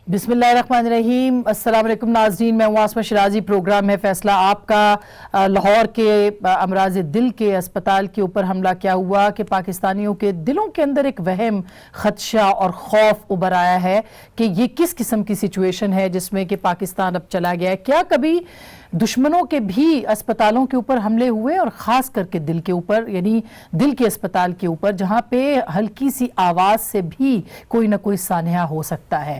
بسم اللہ الرحمن الرحیم۔ السلام علیکم ناظرین، میں عاصمہ شرازی، پروگرام ہے فیصلہ آپ کا۔ لاہور کے امراض دل کے اسپتال کے اوپر حملہ کیا ہوا کہ پاکستانیوں کے دلوں کے اندر ایک وہم، خدشہ اور خوف ابھر آیا ہے کہ یہ کس قسم کی سچویشن ہے جس میں کہ پاکستان اب چلا گیا ہے۔ کیا کبھی دشمنوں کے بھی اسپتالوں کے اوپر حملے ہوئے، اور خاص کر کے دل کے اوپر، یعنی دل کے اسپتال کے اوپر، جہاں پہ ہلکی سی آواز سے بھی کوئی نہ کوئی سانحہ ہو سکتا ہے۔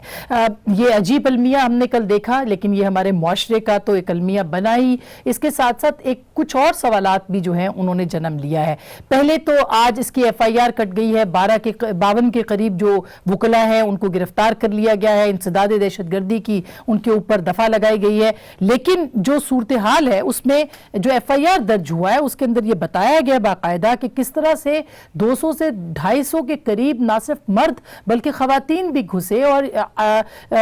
یہ عجیب المیہ ہم نے کل دیکھا، لیکن یہ ہمارے معاشرے کا تو ایک المیہ بنا ہی، اس کے ساتھ ساتھ ایک کچھ اور سوالات بھی جو ہیں انہوں نے جنم لیا ہے۔ پہلے تو آج اس کی ایف آئی آر کٹ گئی ہے، 52 کے قریب جو وکلاء ہیں ان کو گرفتار کر لیا گیا ہے، انسداد دہشت گردی کی ان کے اوپر دفعہ لگائی گئی ہے، لیکن جو صورتحال ہے اس میں جو ایف آئی آر درج ہوا ہے اس کے اندر یہ بتایا گیا باقاعدہ کہ کس طرح سے 200 سے 250 کے قریب نہ صرف مرد بلکہ خواتین بھی گھسے، اور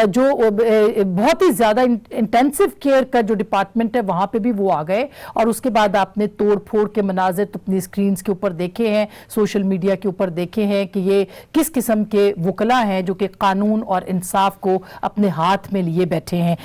جو بہت ہی زیادہ انٹینسو کیئر کا جو ڈپارٹمنٹ ہے وہاں پہ بھی وہ آ گئے، اور اس کے بعد آپ نے توڑ پھوڑ کے مناظر اپنی سکرینز کے اوپر دیکھے ہیں، سوشل میڈیا کے اوپر دیکھے ہیں کہ یہ کس قسم کے وکلاء ہیں جو کہ قانون اور انصاف کو اپنے ہاتھ میں لیے بیٹھے ہیں۔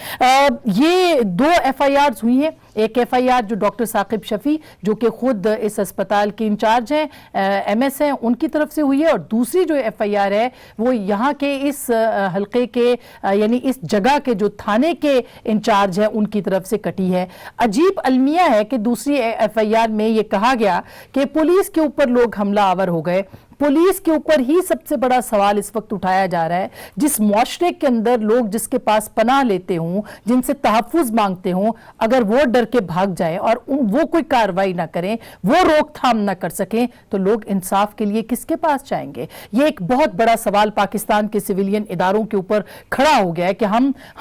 یہ 2 ایف آئی آرز ہوئی ہیں، ایک ایف آئی آر جو ڈاکٹر ثاقب شفیع جو کہ خود اس اسپتال کے انچارج ہیں، ایم ایس ہیں، ان کی طرف سے ہوئی ہے، اور دوسری جو ایف آئی آر ہے وہ یہاں کے اس حلقے کے یعنی اس جگہ کے جو تھانے کے انچارج ہیں ان کی طرف سے کٹی ہے۔ عجیب المیہ ہے کہ دوسری ایف آئی آر میں یہ کہا گیا کہ پولیس کے اوپر لوگ حملہ آور ہو گئے۔ پولیس کے اوپر ہی سب سے بڑا سوال اس وقت اٹھایا جا رہا ہے، جس معاشرے کے اندر لوگ جس کے پاس پناہ لیتے ہوں، جن سے تحفظ مانگتے ہوں، اگر وہ ڈر کے بھاگ جائیں اور وہ کوئی کارروائی نہ کریں، وہ روک تھام نہ کر سکیں، تو لوگ انصاف کے لیے کس کے پاس جائیں گے؟ یہ ایک بہت بڑا سوال پاکستان کے سویلین اداروں کے اوپر کھڑا ہو گیا ہے کہ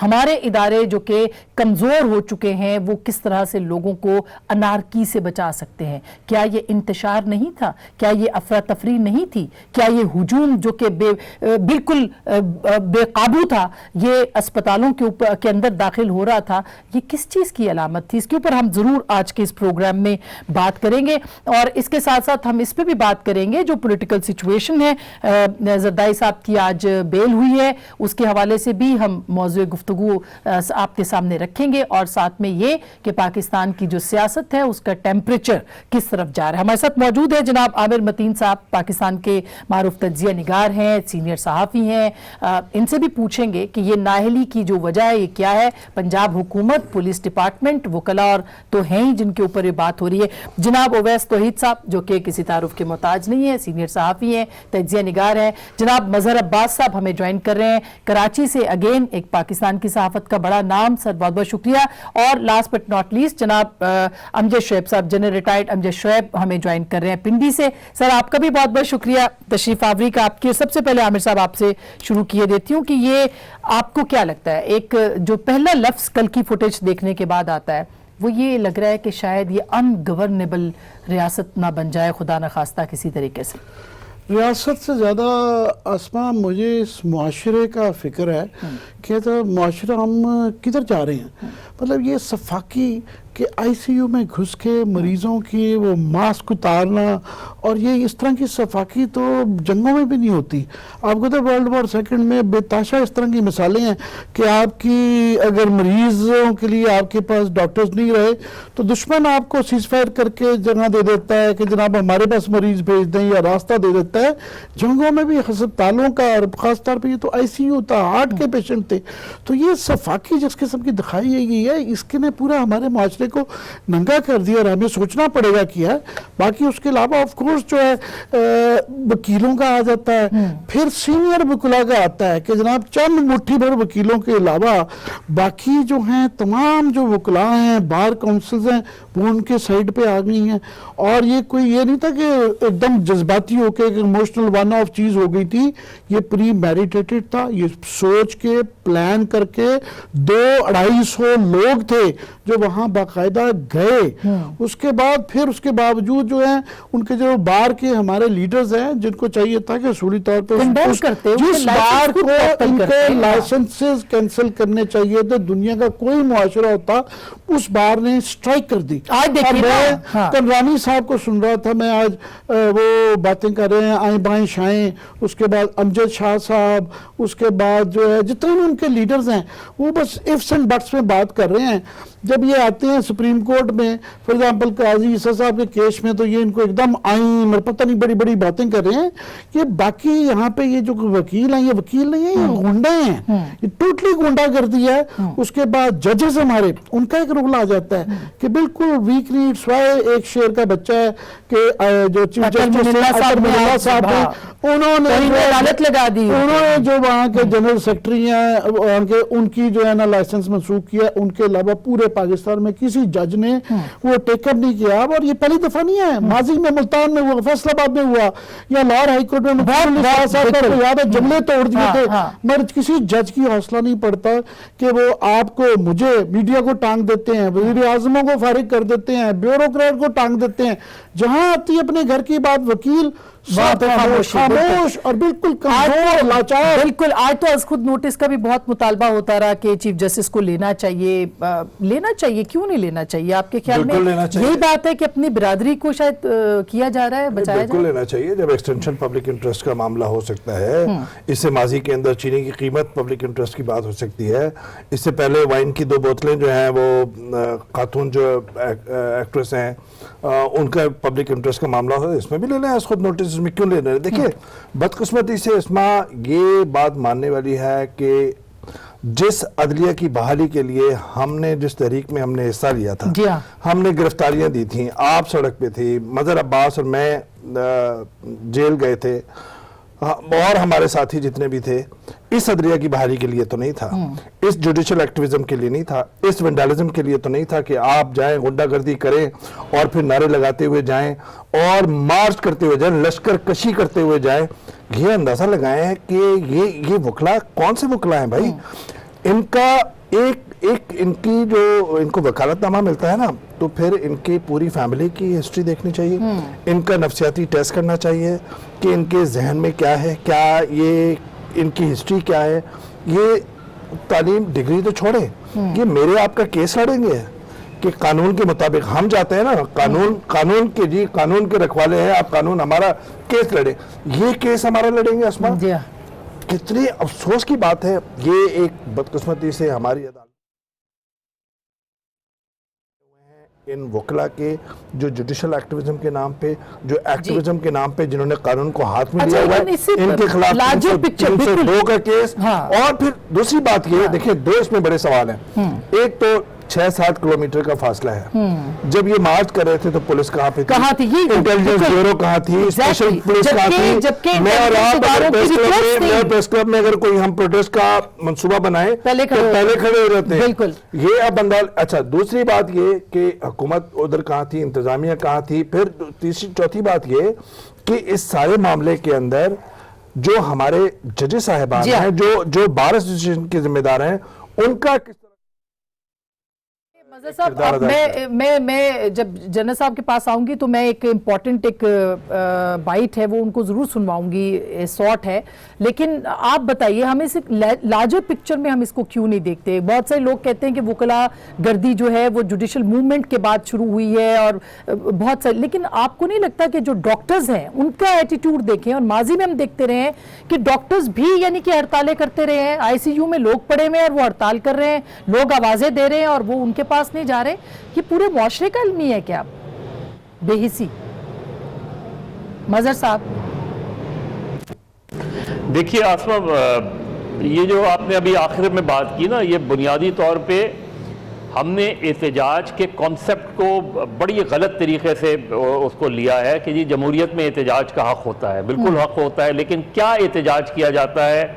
ہمارے ادارے جو کہ کمزور ہو چکے ہیں وہ کس طرح سے لوگوں کو انارکی سے بچا سکتے ہیں۔ کیا یہ انتشار نہیں تھا؟ کیا یہ افراتفری نہیں تھی؟ کیا یہ ہجوم جو کہ بالکل بے قابو تھا، یہ اسپتالوں کے اندر داخل ہو رہا تھا، یہ کس چیز کی علامت تھی؟ اس کے اوپر ہم ضرور آج کے اس پروگرام میں بات کریں گے، اور اس کے ساتھ ساتھ ہم اس پہ بھی بات کریں گے جو پولیٹیکل سچویشن ہے۔ زردائی صاحب کی آج بیل ہوئی ہے، اس کے حوالے سے بھی ہم موضوع گفتگو آپ کے سامنے رکھیں گے، اور ساتھ میں یہ کہ پاکستان کی جو سیاست ہے اس کا ٹیمپریچر کس طرف جا رہا ہے۔ ہمارے ساتھ موجود ہے جناب عامر متین صاحب، پاکستان کے معروف تجزیہ نگار ہیں، سینئر صحافی ہیں۔ ان سے بھی پوچھیں گے کہ یہ نااہلی کی جو وجہ ہے یہ کیا ہے؟ پنجاب حکومت، پولیس ڈپارٹمنٹ، وکلاء اور تو ہیں ہی جن کے اوپر یہ بات ہو رہی ہے۔ جناب اویس توحید صاحب جو کہ کسی تعارف کے محتاج نہیں ہے، سینئر صحافی ہیں، تجزیہ نگار ہیں۔ جناب مظہر عباس صاحب ہمیں جوائن کر رہے ہیں کراچی سے، اگین ایک پاکستان کی صحافت کا بڑا نام، سر بہت بہت شکریہ۔ اور لاسٹ بٹ ناٹ لیسٹ جناب امجد شعیب صاحب، جنرل ریٹائرڈ امجد شعیب ہمیں جوائن کر رہے ہیں پنڈی سے۔ سر آپ کا بھی بہت بہت شکریہ تشریف آوری کا آپ کی۔ سب سے پہلے عامر صاحب آپ سے شروع کیے دیتی ہوں کہ یہ آپ کو کیا لگتا ہے، ایک جو پہلا لفظ کل کی فوٹیج دیکھنے کے بعد آتا ہے وہ یہ لگ رہا ہے کہ شاید یہ ان گورنیبل ریاست نہ بن جائے خدا نخواستہ کسی طریقے سے؟ ریاست سے زیادہ آسما مجھے اس معاشرے کا فکر ہے کہ تو معاشرہ ہم کدھر جا رہے ہیں۔ مطلب یہ صفاقی کہ آئی سی یو میں گھس کے مریضوں کی وہ ماسک اتارنا، اور یہ اس طرح کی صفاقی تو جنگوں میں بھی نہیں ہوتی۔ آپ کو تو ورلڈ وار سیکنڈ میں بے تحاشا اس طرح کی مثالیں ہیں کہ آپ کی اگر مریضوں کے لیے آپ کے پاس ڈاکٹرز نہیں رہے تو دشمن آپ کو سیز فائر کر کے جگہ دے دیتا ہے کہ جناب ہمارے پاس مریض بھیج دیں، یا راستہ دے دیتا ہے۔ جنگوں میں بھی ہسپتالوں کا، اور خاص طور پہ یہ تو آئی سی یو تھا، ہارٹ کے پیشنٹ تھے، تو یہ صفاقی جس قسم کی دکھائی گئی ہے اس کے نے پورا ہمارے معاشرے کو ننگا کر دیا، اور ہمیں سوچنا پڑے گا کیا ہے۔ باقی اس کے علاوہ آف کورس جو ہے وکیلوں کا آ جاتا ہے، پھر سینئر وکلاء کا آتا ہے کہ جناب چند مٹھی بھر وکیلوں کے علاوہ باقی جو ہیں تمام جو وکلاء ہیں، بار کونسلز ہیں، وہ ان کے سائڈ پہ آ گئی ہیں۔ اور یہ کوئی یہ نہیں تھا کہ ایک دم جذباتی ہو کے ایموشنل ون آف چیز ہو گئی تھی، یہ پری میڈیٹیٹڈ تھا، یہ سوچ کے پلان کر کے 200-250 لوگ تھے جو وہاں باقاعدہ باقاعدہ گئے, اس کے بعد پھر اس کے باوجود جو ہیں ان کے جو بار کے ہمارے لیڈرز ہیں جن کو چاہیے تھا کہ اصولی طور پہ جس بار کو ان کے لائسنسز کینسل کرنے چاہیے تھے, دنیا کا کوئی معاشرہ ہوتا اس بار نے اسٹرائک کر دی. میں کنرانی صاحب کو سن رہا تھا, میں آج وہ باتیں کر رہے ہیں آئیں بائیں شائیں, اس کے بعد امجد شاہ صاحب, اس کے بعد جو ہے جتنے بھی ان کے لیڈرز ہیں وہ بس ifs and buts میں بات کر رہے ہیں. جب یہ آتے ہیں سپریم کورٹ میں فار ایگزامپل قاضی عیسیٰ صاحب کے کیس میں, تو یہ ان کو ایک دم آئیں پتہ نہیں بڑی بڑی باتیں کر رہے ہیں. یہ باقی یہاں پہ یہ جو وکیل ہیں, یہ وکیل نہیں ہیں, یہ گونڈے ہیں, یہ ٹوٹلی گونڈا کر دیا ہے. اس کے بعد ججز ہمارے, ان کا ایک رول آ جاتا ہے کہ بالکل ویک نیڈ سوائے ایک شیر کا بچہ ہے کہ جو چیف جسٹس صاحب ہیں انہوں نے عدالت لگا دی, انہوں نے جو وہاں کے جنرل سیکرٹری ہیں ان کی جو ہے نا لائسنس منسوخ کیا. ان کے علاوہ پورے پاکستان میں کسی جج نے وہ ٹیک اپ نہیں کیا. اور یہ پہلی دفعہ نہیں ہے, ماضی میں ملتان میں ہوا, فیصل آباد میں ہوا, یا لاہور ہائی کورٹ میں یاد ہے جملے توڑ دیے تھے. مگر کسی جج کی حوصلہ نہیں پڑتا کہ وہ آپ کو, مجھے, میڈیا کو ٹانگ دیتے ہیں, وزیر اعظموں کو فارغ کر دیتے ہیں, بیوروکریٹ کو ٹانگ دیتے ہیں. جہاں آتی ہے اپنے گھر کی بات وکیل خاموش اور بالکل کمزور لاچار. بالکل. آج تو از خود نوٹس کا بھی بہت مطالبہ ہوتا رہا کہ چیف جسٹس کو لینا چاہیے, کیوں نہیں لینا چاہیے آپ کے خیال میں؟ یہی بات ہے کہ اپنی برادری کو شاید کیا جا رہا ہے, بچایا جا رہا ہے. بالکل لینا چاہیے. جب ایکسٹینشن پبلک انٹرسٹ کا معاملہ ہو سکتا ہے, اس سے ماضی کے اندر چینی کی قیمت پبلک انٹرسٹ کی بات ہو سکتی ہے. اس سے پہلے وائن کی 2 بوتلیں جو ہیں وہ خاتون جو ایکٹریس ہیں ان کا پبلک انٹرسٹ کا معاملہ ہو, اس میں بھی لینا ہے. اس خود نوٹس میں کیوں لینا ہے؟ دیکھیں بدقسمتی سے اسما یہ بات ماننے والی ہے کہ جس عدلیہ کی بحالی کے لیے ہم نے جس تحریک میں ہم نے حصہ لیا تھا, ہم نے گرفتاریاں دی تھیں, آپ سڑک پہ تھی, مظہر عباس اور میں جیل گئے تھے, اور ہمارے ساتھی جتنے بھی تھے, اس عدلیہ کی بحالی کے لیے تو نہیں تھا, اس جوڈیشل ایکٹیویزم کے لیے نہیں تھا, اس وینڈالزم کے لیے تو نہیں تھا کہ آپ جائیں غنڈہ گردی کریں اور پھر نعرے لگاتے ہوئے جائیں اور مارچ کرتے ہوئے جائیں, لشکر کشی کرتے ہوئے جائیں. یہ اندازہ لگائیں کہ یہ وکلا کون سے وکلا ہیں بھائی. ان کا ایک ان کی جو ان کو وکالت نامہ ملتا ہے نا, تو پھر ان کی پوری فیملی کی ہسٹری دیکھنی چاہیے, ان کا نفسیاتی ٹیسٹ کرنا چاہیے کہ ان کے ذہن میں کیا ہے, کیا یہ ان کی ہسٹری کیا ہے. یہ تعلیم ڈگری تو چھوڑیں, یہ میرے آپ کا کیس لڑیں گے کہ قانون کے مطابق ہم جاتے ہیں نا, قانون کے رکھوالے ہیں آپ, قانون ہمارا کیس لڑیں, یہ کیس ہمارا لڑیں گے اسما. کتنی افسوس کی بات ہے. یہ ایک بدقسمتی سے ہماری عدالت ان وکلا کے جو جوڈیشل ایکٹیویزم کے نام پہ, جو ایکٹیویزم کے نام پہ جنہوں نے قانون کو ہاتھ میں لیا ہوا ہے, ان کے خلاف 302 کا کیس. اور پھر دوسری بات یہ دیکھیں, 2 اس میں بڑے سوال ہیں. ایک تو 6-7 کلومیٹر کا فاصلہ ہے. جب یہ مارچ کر رہے تھے تو پولیس کہاں پہ تھی, انٹیلیجنس بیورو کہاں تھی, اسپیشل پولیس کہاں تھی. میں اور آپ پریس کلب میں اگر کوئی ہم پروٹیسٹ کا منصوبہ بنائیں تو پہلے کھڑے ہو جاتے ہیں. یہ اب انداز. اچھا, دوسری بات یہ کہ حکومت ادھر کہاں تھی, انتظامیہ کہاں تھی. پھر تیسری چوتھی بات یہ کہ اس سارے معاملے کے اندر جو ہمارے ججز صاحبان ہیں, جو بار ایسوسیشن کے ذمہ دار ہیں, ان کا کس صاحب, میں جب جنرل صاحب کے پاس آؤں گی تو میں ایک امپورٹنٹ ایک بائٹ ہے وہ ان کو ضرور سنواؤں گی, سارٹ ہے. لیکن آپ بتائیے ہمیں صرف لارجر پکچر میں ہم اس کو کیوں نہیں دیکھتے؟ بہت سارے لوگ کہتے ہیں کہ وکلا گردی جو ہے وہ جوڈیشل موومنٹ کے بعد شروع ہوئی ہے اور بہت سارے, لیکن آپ کو نہیں لگتا کہ جو ڈاکٹرز ہیں ان کا ایٹیٹیوڈ دیکھیں, اور ماضی میں ہم دیکھتے رہے ہیں کہ ڈاکٹرز بھی یعنی کہ ہڑتالیں کرتے رہے ہیں, ICU میں لوگ پڑے ہوئے ہیں اور وہ ہڑتال کر رہے ہیں, لوگ آوازیں دے رہے ہیں اور وہ ان کے پاس نہیں جا رہے. یہ پورے معاشرے کا علمی ہے کیا بے حسی؟ مظہر صاحب دیکھیے آسمہ, یہ جو آپ نے ابھی آخر میں بات کی نا, یہ بنیادی طور پہ ہم نے احتجاج کے کانسیپٹ کو بڑی غلط طریقے سے اس کو لیا ہے کہ جی جمہوریت میں احتجاج کا حق ہوتا ہے. بالکل حق ہوتا ہے, لیکن کیا احتجاج کیا جاتا ہے,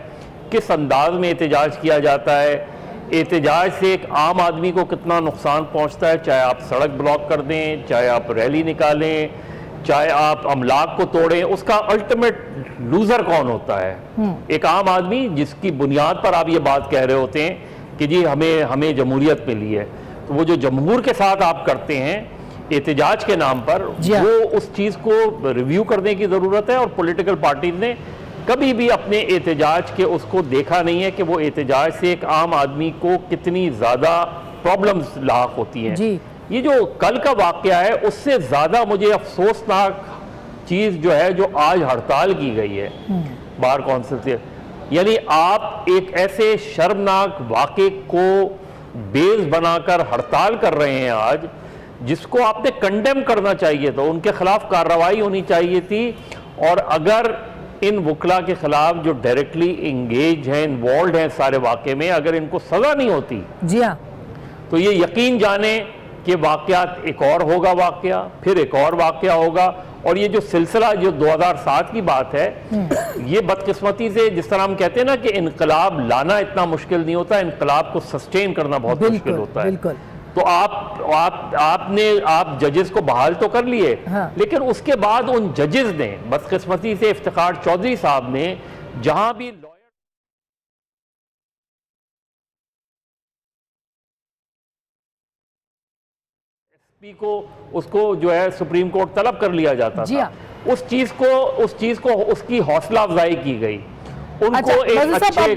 کس انداز میں احتجاج کیا جاتا ہے, احتجاج سے ایک عام آدمی کو کتنا نقصان پہنچتا ہے, چاہے آپ سڑک بلاک کر دیں, چاہے آپ ریلی نکالیں, چاہے آپ املاک کو توڑیں, اس کا الٹیمیٹ لوزر کون ہوتا ہے؟ ایک عام آدمی جس کی بنیاد پر آپ یہ بات کہہ رہے ہوتے ہیں کہ جی ہمیں جمہوریت ملی ہے. تو وہ جو جمہور کے ساتھ آپ کرتے ہیں احتجاج کے نام پر، وہ اس چیز کو ریویو کرنے کی ضرورت ہے. اور پولیٹیکل پارٹیز نے کبھی بھی اپنے احتجاج کے اس کو دیکھا نہیں ہے کہ وہ احتجاج سے ایک عام آدمی کو کتنی زیادہ پرابلمز لاحق ہوتی ہیں. یہ جو کل کا واقعہ ہے اس سے زیادہ مجھے افسوسناک چیز جو ہے جو آج ہڑتال کی گئی ہے بار کونسل سے، یعنی آپ ایک ایسے شرمناک واقعے کو بیس بنا کر ہڑتال کر رہے ہیں آج، جس کو آپ نے کنڈیم کرنا چاہیے تھا، ان کے خلاف کارروائی ہونی چاہیے تھی. اور اگر ان وکلا کے خلاف جو ڈائریکٹلی انگیج ہیں، انوالوڈ ہیں سارے واقعے میں، اگر ان کو سزا نہیں ہوتی تو یہ یقین جانیں کہ واقعات ایک اور ہوگا، واقعہ پھر ایک اور واقعہ ہوگا. اور یہ جو سلسلہ جو 2007 کی بات ہے، یہ بدقسمتی سے جس طرح ہم کہتے ہیں نا کہ انقلاب لانا اتنا مشکل نہیں ہوتا، انقلاب کو سسٹین کرنا بہت مشکل ہوتا ہے. تو آپ ججز کو بحال تو کر لیے، لیکن اس کے بعد ان ججز نے بدقسمتی سے افتخار چودھری صاحب نے جہاں بھی کو اس کو جو ہے سپریم کورٹ طلب کر لیا جاتا تھا، اس چیز کو اس کی حوصلہ افزائی کی گئی، ان کو ایک اچھے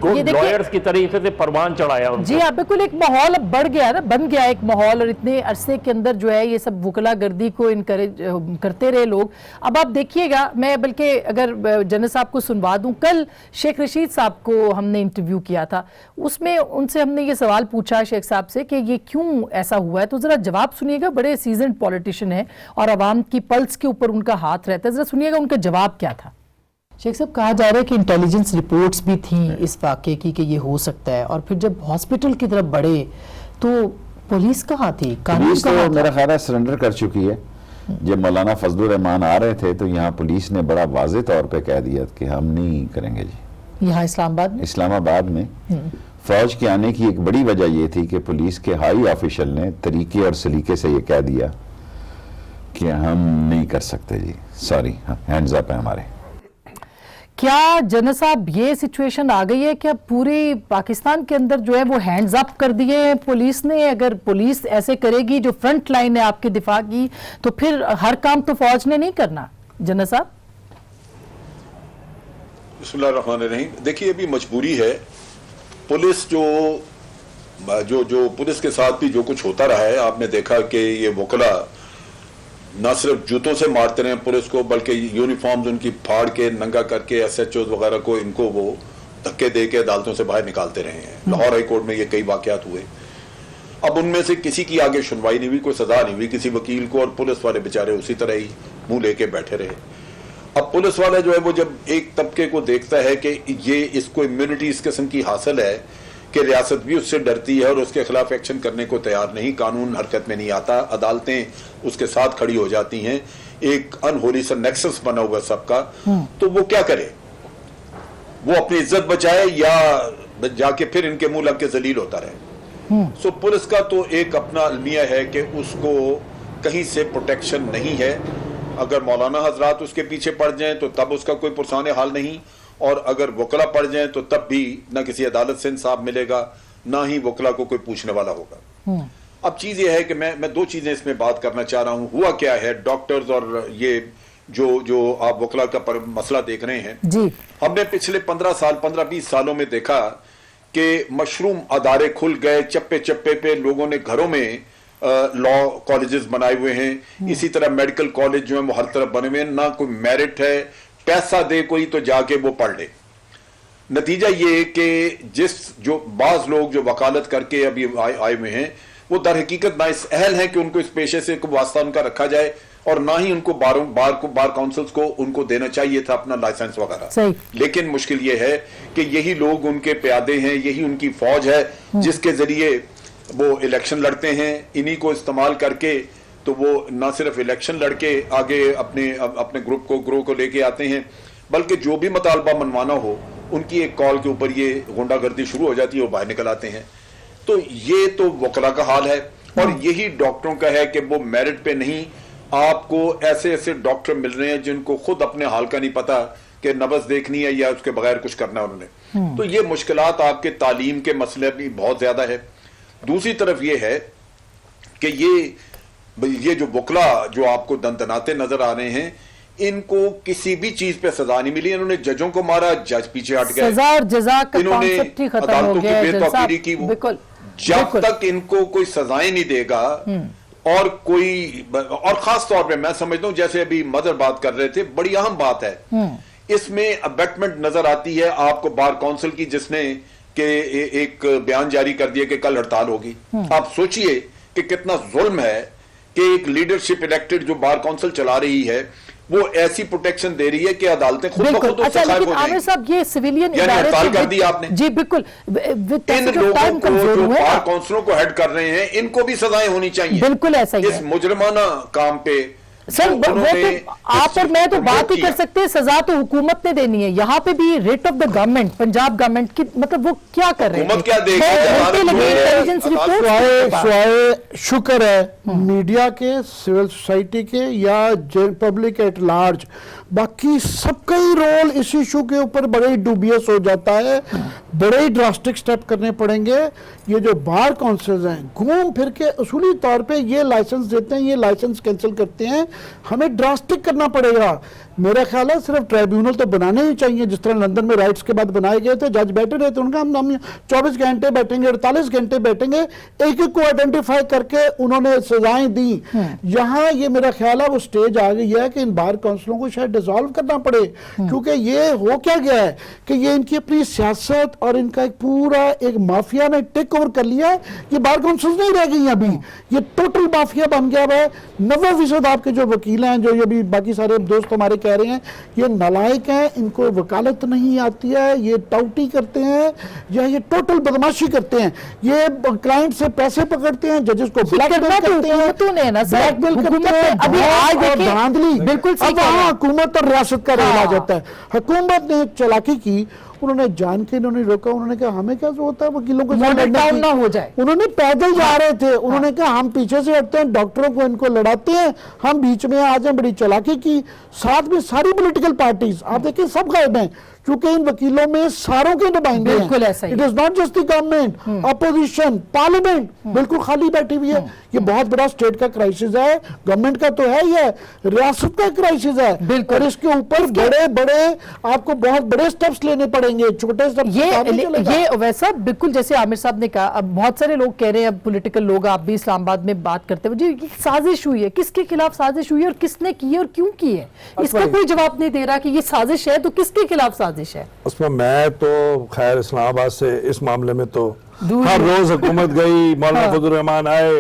گڈ لائرز کی طریقے سے پروان چڑھایا. جی ہاں بالکل، ایک ماحول بڑھ گیا نا، بن گیا ایک ماحول، اور اتنے عرصے کے اندر جو ہے یہ سب وکلا گردی کو انکریج کرتے رہے لوگ. اب آپ دیکھیے گا، میں بلکہ اگر جنرل صاحب کو سنوا دوں، کل شیخ رشید صاحب کو ہم نے انٹرویو کیا تھا، اس میں ان سے ہم نے یہ سوال پوچھا شیخ صاحب سے کہ یہ کیوں ایسا ہوا ہے، تو ذرا جواب سنیے گا. بڑے سیزنڈ پولیٹیشین ہیں اور عوام کی پلس کے اوپر ان کا ہاتھ رہتا ہے، ذرا سنیے گا ان کا جواب کیا تھا. شیخ صاحب، کہا جا رہا ہے کہ انٹیلیجنس رپورٹس بھی تھیں اس واقعے کی کہ یہ ہو سکتا ہے، اور پھر جب ہاسپٹل کی طرف بڑھے تو پولیس کہاں تھی؟ پولیس تو میرا خیال ہے سرنڈر کر چکی ہے. جب مولانا فضل الرحمان آ رہے تھے تو یہاں پولیس نے بڑا واضح طور پہ کہہ دیا کہ ہم نہیں کریں گے جی. یہاں اسلام آباد میں فوج کے آنے کی ایک بڑی وجہ یہ تھی کہ پولیس کے ہائی آفیشل نے طریقے اور سلیقے سے یہ کہہ دیا کہ ہم نہیں کر سکتے جی، سوری، ہینڈز اپ ہے ہمارے. کیا جنرل صاحب یہ سچویشن آ گئی ہے کہ اب پوری پاکستان کے اندر جو ہے وہ ہینڈز اپ کر دیے ہیں پولیس نے؟ اگر پولیس ایسے کرے گی جو فرنٹ لائن ہے آپ کے دفاع کی، تو پھر ہر کام تو فوج نے نہیں کرنا. جنرل صاحب بسم اللہ الرحمن الرحیم. دیکھیے ابھی مجبوری ہے، پولیس جو پولیس کے ساتھ بھی جو کچھ ہوتا رہا ہے، آپ نے دیکھا کہ یہ وکلا نہ صرف جوتوں سے مارتے رہے پولیس کو، بلکہ یونیفارمز ان کی پھاڑ کے ننگا کر کے ایس ایچ اوز وغیرہ کو ان کو وہ دھکے دے کے عدالتوں سے باہر نکالتے رہے ہیں. لاہور ہائی کورٹ میں یہ کئی واقعات ہوئے. اب ان میں سے کسی کی آگے سنوائی نہیں ہوئی، کوئی سزا نہیں ہوئی کسی وکیل کو، اور پولیس والے بیچارے اسی طرح ہی منہ لے کے بیٹھے رہے. اب پولیس والا جو ہے وہ جب ایک طبقے کو دیکھتا ہے کہ یہ اس کو امیونٹی اس قسم کی حاصل ہے کہ ریاست بھی اس سے ڈرتی ہے اور اس کے خلاف ایکشن کرنے کو تیار نہیں، قانون حرکت میں نہیں آتا، عدالتیں اس کے ساتھ کھڑی ہو جاتی ہیں، ایک انہولی سا نیکسس بنا ہوا سب کا، تو وہ کیا کرے؟ وہ اپنی عزت بچائے یا جا کے پھر ان کے منہ لگ کے ذلیل ہوتا رہے؟ سو پولیس کا تو ایک اپنا المیہ ہے کہ اس کو کہیں سے پروٹیکشن نہیں ہے. اگر مولانا حضرات اس کے پیچھے پڑ جائیں تو تب اس کا کوئی پرسان حال نہیں، اور اگر وکلا پڑ جائیں تو تب بھی نہ کسی عدالت سے انصاف ملے گا، نہ ہی وکلا کو کوئی پوچھنے والا ہوگا. اب چیز یہ ہے کہ میں دو چیزیں اس میں بات کرنا چاہ رہا ہوں. ہوا کیا ہے، ڈاکٹرز اور یہ جو آپ وکلا کا مسئلہ دیکھ رہے ہیں، ہم نے پچھلے 15-20 سالوں میں دیکھا کہ مشروم ادارے کھل گئے، چپے چپے پہ لوگوں نے گھروں میں لا کالجز بنائے ہوئے ہیں. اسی طرح میڈیکل کالج جو ہیں وہ ہر طرف بنے ہوئے ہیں، نہ کوئی میرٹ ہے، پیسہ دے کوئی تو جا کے وہ پڑھ لے. نتیجہ یہ کہ جو بعض لوگ جو وکالت کر کے ابھی آئے ہوئے ہیں وہ در حقیقت نہ اس اہل ہیں کہ ان کو اس پیشے سے واسطہ ان کا رکھا جائے، اور نہ ہی ان کو بار کاؤنسلز کو ان کو دینا چاہیے تھا اپنا لائسنس وغیرہ. لیکن مشکل یہ ہے کہ یہی لوگ ان کے پیادے ہیں، یہی ان کی فوج ہے جس کے ذریعے وہ الیکشن لڑتے ہیں. انہی کو استعمال کر کے تو وہ نہ صرف الیکشن لڑ کے آگے اپنے گروہ کو لے کے آتے ہیں، بلکہ جو بھی مطالبہ منوانا ہو ان کی ایک کال کے اوپر یہ غنڈہ گردی شروع ہو جاتی ہے، وہ باہر نکل آتے ہیں. تو یہ تو وکلا کا حال ہے، اور یہی ڈاکٹروں کا ہے کہ وہ میرٹ پہ نہیں، آپ کو ایسے ڈاکٹر مل رہے ہیں جن کو خود اپنے حال کا نہیں پتا کہ نبض دیکھنی ہے یا اس کے بغیر کچھ کرنا ہے انہوں نے. تو یہ مشکلات آپ کے تعلیم کے مسئلے بھی بہت زیادہ ہے. दूसरी तरफ ये है कि ये जो वकला जो आपको दंदनाते नजर आ रहे हैं, इनको किसी भी चीज पे सजा नहीं मिली। इन्होंने जजों को मारा, जज पीछे हट गए, सजा और जजा का इन्होंने कॉन्सेप्ट ही खत्म हो अदालतों गया की है बेतौकीरी की। बिल्कुल जब तक इनको कोई सजाएं नहीं देगा और खास तौर पे मैं समझता हूं, जैसे अभी मदर बात कर रहे थे, बड़ी अहम बात है, इसमें अबेटमेंट नजर आती है आपको बार काउंसिल की, जिसने के एक बयान जारी कर दिया कि कल हड़ताल होगी। आप सोचिए कि कितना जुल्म है कि एक लीडरशिप इलेक्टेड जो बार काउंसिल चला रही है वो ऐसी प्रोटेक्शन दे रही है कि अदालतें खुद ब खुद अच्छा, उससे गायब लेकिन हो आमिर जाएंगी। साहब ये सिविलियन यानी हड़ताल कर दी आपने। जी बिल्कुल, इन लोगों को जो बार काउंसिलों को हेड कर रहे हैं, इनको भी सजाएं होनी चाहिए। बिल्कुल ऐसा ही इस है मुजरमाना काम पे सर। वो तो आप और मैं तो बात ही कर सकते हैं, सजा तो हुकूमत ने देनी है। यहाँ पे भी rate of the government, Punjab government की, मतलब वो क्या कर रहे हैं? हुकूमत क्या देगी? इंटेलिजेंस रिपोर्ट स्वाय शुक्र है मीडिया के, सिविल सोसाइटी के या पब्लिक एट लार्ज, बाकी सबका ही रोल इस इशू के ऊपर बड़े ही डूबियस हो जाता है। बड़े ही ड्रास्टिक स्टेप करने पड़ेंगे। ये जो बार काउंसिल्स हैं घूम फिर के उसूली तौर पे ये लाइसेंस देते हैं, ये लाइसेंस कैंसिल करते हैं, हमें ड्रास्टिक करना पड़ेगा। मेरा ख्याल है सिर्फ ट्राइब्यूनल तो बनाने ही चाहिए, जिस तरह लंदन में राइट्स के बाद बनाए गए थे, जज बैठे रहे थे, उनका हम 24 घंटे बैठेंगे, 48 घंटे बैठेंगे, एक एक को आइडेंटिफाई करके उन्होंने सजाएं दी। यहाँ ये मेरा ख्याल है वो स्टेज आ गई है कि इन बार काउंसिलों को शायद डिसॉल्व करना पड़े, क्योंकि ये हो क्या गया है कि ये इनकी अपनी सियासत और इनका एक पूरा एक माफिया ने टेक ओवर कर लिया है। ये बार काउंसिल नहीं रह गई अभी, ये टोटल माफिया बन गया है। 90% आपके जो वकील हैं, जो ये भी बाकी सारे दोस्त हमारे कह रहे हैं, ये नालायक हैं, इनको वकालत नहीं आती है, ये टाउटी करते हैं या ये टोटल बदमाशी करते हैं, ये क्लाइंट से पैसे पकड़ते हैं, जजेस को ब्लैकमेल करते हैं, ब्लैकमेल करते हैं, अभी आज देखिए, धांधली। बिल्कुल सही अब कह रहे हैं। हुकूमत और रियासत का रोल आ जाता है। हुकूमत ने चालाकी की, उन्होंने जान के इन्होंने रोका, उन्होंने कहा हमें क्या जरूरत है वकीलों को डाउन ना हो जाए। उन्होंने पैदल जा रहे थे, उन्होंने कहा हम पीछे से हटते हैं, डॉक्टरों को इनको लड़ाते हैं, हम बीच में आ जाए। बड़ी चालाकी की, साथ में सारी पॉलिटिकल पार्टीज आप देखिए सब गायब हैं, क्योंकि इन वकीलों में सारों के नुमाइंदे हैं। बिल्कुल ऐसा ही। It is not just the government, opposition, parliament बिल्कुल खाली बैठी हुई है। ये बहुत बड़ा स्टेट का क्राइसिस है, गवर्नमेंट का तो है ही है, रियासत का क्राइसिस है, और इसके ऊपर बड़े बड़े आपको बहुत बड़े स्टेप्स लेने पड़ेंगे, छोटे स्टेप्स ये वैसा बिल्कुल जैसे आमिर साहब ने कहा। अब बहुत सारे लोग कह रहे हैं, अब पॉलिटिकल लोग, आप भी इस्लामाबाद में बात करते हुए, जी साजिश हुई है, किसके खिलाफ साजिश हुई है और किसने की है और क्यों की है, इसका कोई जवाब नहीं दे रहा कि ये साजिश है तो किसके खिलाफ साजिश है। उसमें मैं तो खैर इस्लामाबाद से इस मामले में तो हर रोज हुकूमत गई, मौलाना फजल रहमान आए,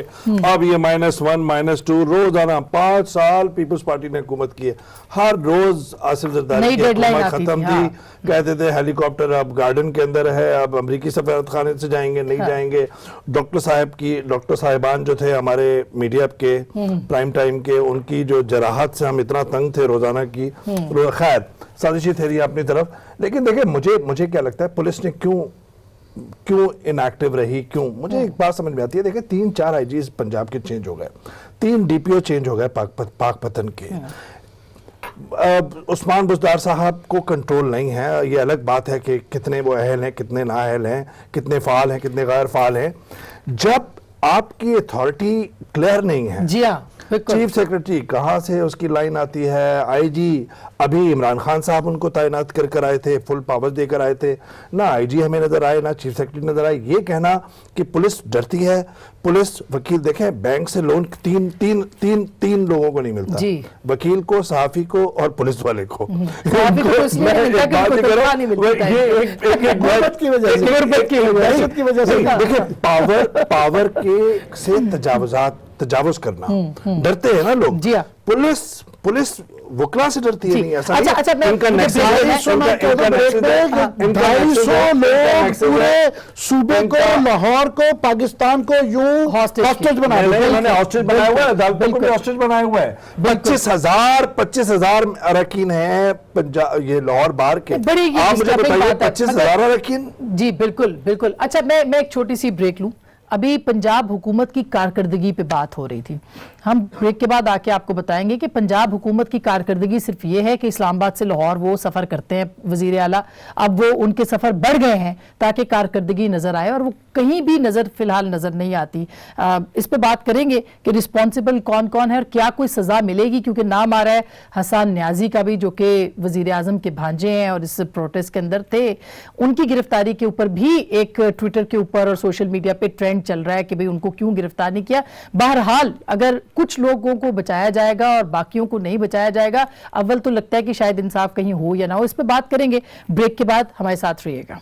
अब ये -1 -2 रोजाना 5 साल पीपल्स पार्टी ने हुकूमत की है। हर रोज आसिफ जरदारी की हुकूमत खत्म थी, कहते थे हेलीकॉप्टर अब गार्डन के अंदर है, अब अमरीकी सफारत खाने से जाएंगे, नहीं जाएंगे। डॉक्टर साहिबान जो थे हमारे मीडिया के प्राइम टाइम के, उनकी जो जराहत से हम इतना तंग थे रोजाना की। खैर साजिशी थेरी अपनी तरफ, लेकिन देखिए मुझे क्या लगता है पुलिस ने क्यों इनएक्टिव रही, क्यों? मुझे एक बात समझ में आती है, देखिए 3-4 आईजीज पंजाब के चेंज हो गए, 3 डीपीओ चेंज हो गए पाकपतन के। उस्मान बुज़दार साहब को कंट्रोल नहीं है, ये अलग बात है कि कितने वो अहल हैं, कितने नाअहल हैं, कितने फाल हैं, कितने गैर फाल हैं। जब आपकी अथॉरिटी क्लियर नहीं है, जी हाँ, चीफ सेक्रेटरी कहाँ से उसकी लाइन आती है, आईजी अभी इमरान खान साहब उनको तैनात कर आए थे, फुल पावर देकर आए थे, ना आईजी हमें नजर आए, ना चीफ सेक्रेटरी नजर आए। ये कहना कि पुलिस डरती है, पुलिस वकील देखें बैंक से लोन तीन लोगों को नहीं मिलता जी। वकील को, सहाफी को और पुलिस वाले को। देखिए पावर के से तजावुज करना, डरते हैं ना लोग। पुलिस वकला से डरती है, नहीं ऐसा नहीं। अच्छा, इनका 250 लोग पूरे सूबे को, लाहौर को, पाकिस्तान को यूं हॉस्टेज बना रहे हैं। उन्होंने हॉस्टेज बनाया हुआ है, अदालतों को भी हॉस्टेज बनाया हुआ है। 25,000 अरकान हैं पंजाब, ये लाहौर बार के। आप मुझे बताइए 25,000 अरकान? जी बिल्कुल। अच्छा, मैं एक छोटी सी ब्रेक लूं। अभी पंजाब हुकूमत की कारकर्दगी पे बात हो रही थी, हम ब्रेक के बाद आके आपको बताएंगे कि पंजाब हुकूमत की कारकर्दगी सिर्फ ये है कि इस्लामाबाद से लाहौर वो सफ़र करते हैं वज़ीर आला, अब वो उनके सफ़र बढ़ गए हैं ताकि कारकर्दगी नज़र आए, और वो कहीं भी फिलहाल नजर नहीं आती। इस पे बात करेंगे कि रिस्पॉन्सिबल कौन कौन है और क्या कोई सजा मिलेगी, क्योंकि नाम आ रहा है हसन न्याजी का भी, जो कि वजीर आजम के भांजे हैं और इस प्रोटेस्ट के अंदर थे। उनकी गिरफ्तारी के ऊपर भी एक ट्विटर के ऊपर और सोशल मीडिया पे ट्रेंड चल रहा है कि भाई उनको क्यों गिरफ्तार नहीं किया। बहरहाल अगर कुछ लोगों को बचाया जाएगा और बाकियों को नहीं बचाया जाएगा, अव्वल तो लगता है कि शायद इंसाफ कहीं हो या ना हो। इस पे बात करेंगे ब्रेक के बाद, हमारे साथ रहिएगा।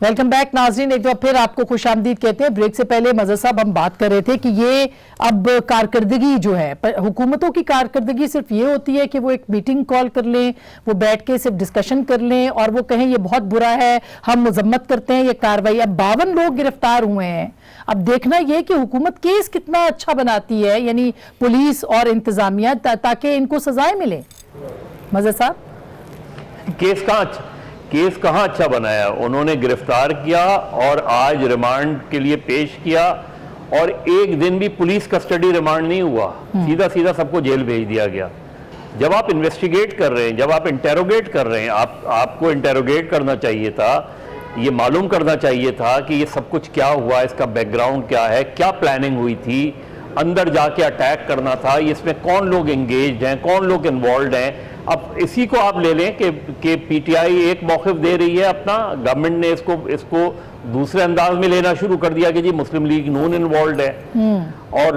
वेलकम बैक नाज़रीन, एक बार फिर आपको खुशामदीद कहते हैं। ब्रेक से पहले मज़हर साहब हम बात कर रहे थे कि ये अब कारकर्दगी जो है, हुकूमतों की कारकर्दगी सिर्फ ये होती है कि वो एक मीटिंग कॉल कर लें, वो बैठ के सिर्फ डिस्कशन कर लें और वो कहें ये बहुत बुरा है, हम मजम्मत करते हैं ये कार्रवाई। अब 52 लोग गिरफ्तार हुए हैं। अब देखना ये कि हुकूमत केस कितना अच्छा बनाती है, यानी पुलिस और इंतजामिया, ताकि इनको सजाएं मिले। मज़हर साहब, केस कहाँ अच्छा बनाया? उन्होंने गिरफ्तार किया और आज रिमांड के लिए पेश किया और एक दिन भी पुलिस कस्टडी रिमांड नहीं हुआ, सीधा सीधा सबको जेल भेज दिया गया। जब आप इन्वेस्टिगेट कर रहे हैं, जब आप इंटेरोगेट कर रहे हैं, आपको इंटेरोगेट करना चाहिए था, ये मालूम करना चाहिए था कि ये सब कुछ क्या हुआ, इसका बैकग्राउंड क्या है, क्या प्लानिंग हुई थी, अंदर जाके अटैक करना था, इसमें कौन लोग एंगेज्ड हैं, कौन लोग इन्वॉल्व हैं। अब इसी को आप ले लें कि पीटीआई एक मौक़िफ़ दे रही है अपना, गवर्नमेंट ने इसको दूसरे अंदाज में लेना शुरू कर दिया कि जी मुस्लिम लीग नून इन्वॉल्व है। और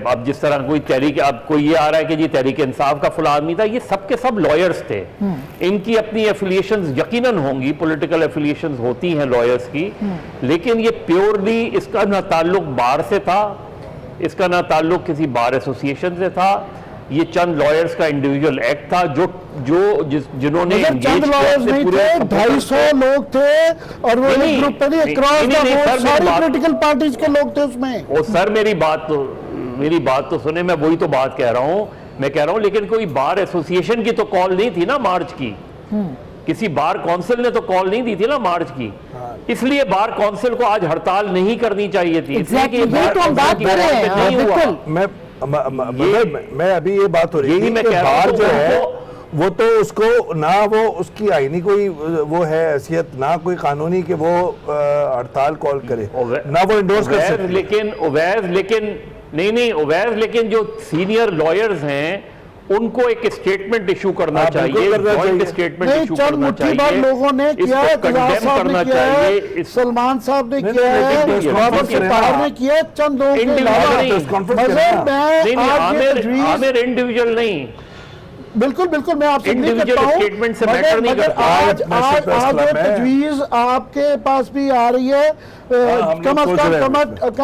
अब जिस तरह कोई तहरीक, अब कोई ये आ रहा है कि जी तहरीक इंसाफ का फला आदमी था, ये सब के सब लॉयर्स थे। इनकी अपनी एफिलिएशंस यकीनन होंगी, पॉलिटिकल एफिलिएशंस होती हैं लॉयर्स की, लेकिन ये प्योरली इसका ना ताल्लुक बार से था, इसका ना ताल्लुक किसी बार एसोसिएशन से था। ये चंद लॉयर्स का इंडिविजुअल एक्ट था जिन्होंने चंद लॉयर्स नहीं थे, 250 लोग थे और वो एक ग्रुप पे नहीं, क्रॉस द बोर्ड सारी पॉलिटिकल पार्टीज के लोग थे उसमें। ओ सर, मेरी बात तो सुने, मैं वही तो बात कह रहा हूँ। मैं कह रहा हूँ लेकिन कोई बार एसोसिएशन की तो कॉल नहीं थी ना मार्च की, किसी बार काउंसिल ने तो कॉल नहीं दी थी ना मार्च की। इसलिए बार काउंसिल को आज हड़ताल नहीं करनी चाहिए थी। मैं अभी ये बात हो रही थी कि बार जो है वो तो उसको ना, वो उसकी आईनी कोई वो है हैसियत, ना कोई कानूनी कि वो हड़ताल कॉल करे, ना वो इंडोर्स कर सकते। लेकिन जो सीनियर लॉयर्स हैं उनको एक स्टेटमेंट इशू करना चाहिए, जॉइंट स्टेटमेंट इशू करना चाहिए। लोगों ने किया है, करना चाहिए, सलमान साहब ने किया है, रॉबर्ट सितार ने किया है, चंद लोगों आमिर इंडिविजुअल नहीं, बिल्कुल मैं आपसे नहीं करता हूं, स्टेटमेंट से मैटर नहीं करता। आज तजवीज आपके पास भी आ रही है। कम